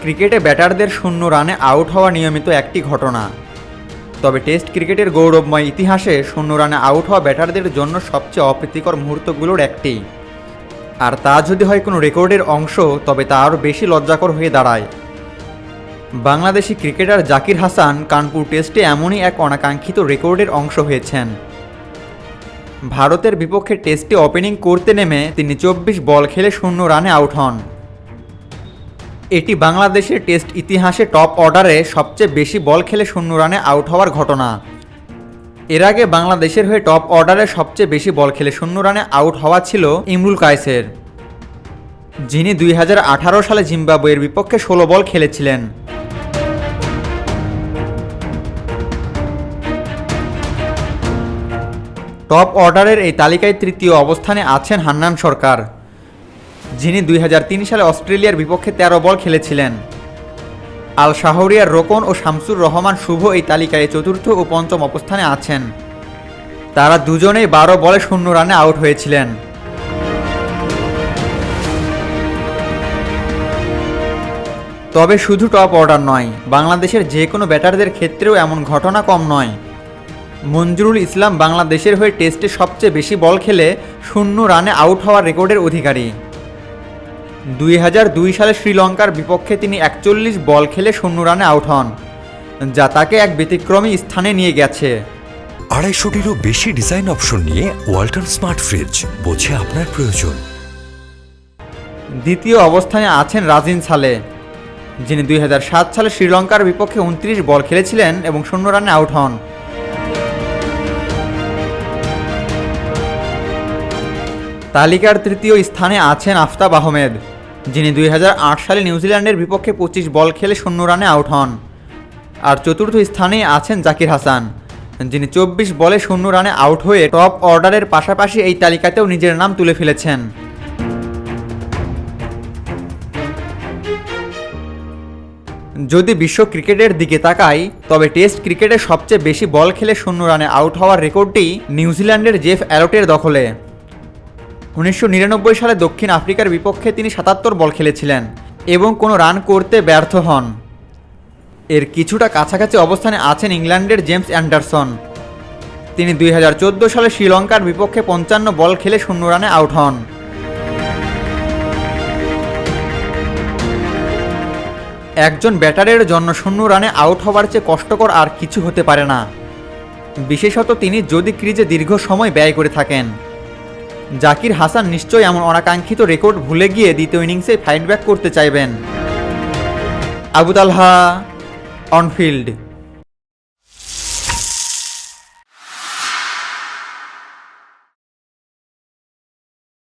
ক্রিকেটে ব্যাটারদের শূন্য রানে আউট হওয়া নিয়মিত একটি ঘটনা। তবে টেস্ট ক্রিকেটের গৌরবময় ইতিহাসে শূন্য রানে আউট হওয়া ব্যাটারদের জন্য সবচেয়ে অপ্রীতিকর মুহূর্তগুলোর একটি। আর তা যদি হয় কোনো রেকর্ডের অংশ, তবে তা আরও বেশি লজ্জাকর হয়ে দাঁড়ায়। বাংলাদেশি ক্রিকেটার জাকির হাসান কানপুর টেস্টে এমনই এক অনাকাঙ্ক্ষিত রেকর্ডের অংশ হয়েছেন। ভারতের বিপক্ষে টেস্টে ওপেনিং করতে নেমে তিনি 24 বল খেলে শূন্য রানে আউট হন। এটি বাংলাদেশের টেস্ট ইতিহাসে টপ অর্ডারে সবচেয়ে বেশি বল খেলে শূন্য রানে আউট হওয়ার ঘটনা। এর আগে বাংলাদেশের হয়ে টপ অর্ডারে সবচেয়ে বেশি বল খেলে শূন্য রানে আউট হওয়া ছিল ইমরুল কায়েসের, যিনি 2018 সালে জিম্বাবুয়ের বিপক্ষে 16 বল খেলেছিলেন। টপ অর্ডারের এই তালিকায় তৃতীয় অবস্থানে আছেন হান্নান সরকার, যিনি 2003 সালে অস্ট্রেলিয়ার বিপক্ষে 13 বল খেলেছিলেন। আল শাহরিয়ার রোকন ও শামসুর রহমান শুভ এই তালিকায় চতুর্থ ও পঞ্চম অবস্থানে আছেন। তারা দুজনেই 12 বলে শূন্য রানে আউট হয়েছিলেন। তবে শুধু টপ অর্ডার নয়, বাংলাদেশের যে কোনো ব্যাটারদের ক্ষেত্রেও এমন ঘটনা কম নয়। মঞ্জুরুল ইসলাম বাংলাদেশের হয়ে টেস্টে সবচেয়ে বেশি বল খেলে শূন্য রানে আউট হওয়ার রেকর্ডের অধিকারী। 2002 সালে শ্রীলঙ্কার বিপক্ষে তিনি 41 বল খেলে শূন্য রানে আউট হন, যা তাকে এক ব্যতিক্রমী স্থানে নিয়ে গেছে। 250টিরও বেশি ডিজাইন অপশন নিয়ে ওয়ালটন স্মার্ট ফ্রিজ, বোঝে আপনার প্রয়োজন। দ্বিতীয় অবস্থানে আছেন রাজিন সালে, যিনি 2007 সালে শ্রীলঙ্কার বিপক্ষে 29 বল খেলেছিলেন এবং শূন্য রানে আউট হন। তালিকার তৃতীয় স্থানে আছেন আফতাব আহমেদ, যিনি 2008 সালে নিউজিল্যান্ডের বিপক্ষে 25 বল খেলে শূন্য রানে আউট হন। আর চতুর্থ স্থানে আছেন জাকির হাসান, যিনি 24 বলে শূন্য রানে আউট হয়ে টপ অর্ডারের পাশাপাশি এই তালিকাতেও নিজের নাম তুলে ফেলেছেন। যদি বিশ্ব ক্রিকেটের দিকে তাকাই, তবে টেস্ট ক্রিকেটে সবচেয়ে বেশি বল খেলে শূন্য রানে আউট হওয়ার রেকর্ডটি নিউজিল্যান্ডের জেফ অ্যালটের দখলে। 1999 সালে দক্ষিণ আফ্রিকার বিপক্ষে তিনি 77 বল খেলেছিলেন এবং কোনো রান করতে ব্যর্থ হন। এর কিছুটা কাছাকাছি অবস্থানে আছেন ইংল্যান্ডের জেমস অ্যান্ডারসন। তিনি 2014 সালে শ্রীলঙ্কার বিপক্ষে 55 বল খেলে শূন্য রানে আউট হন। একজন ব্যাটারের জন্য শূন্য রানে আউট হওয়ার চেয়ে কষ্টকর আর কিছু হতে পারে না, বিশেষত তিনি যদি ক্রিজে দীর্ঘ সময় ব্যয় করে থাকেন। জাকির হাসান নিশ্চয়ই এমন অনাকাঙ্ক্ষিত রেকর্ড ভুলে গিয়ে দ্বিতীয় ইনিংসে ফাইট ব্যাক করতে চাইবেন। আবু তালহা, অনফিল্ড।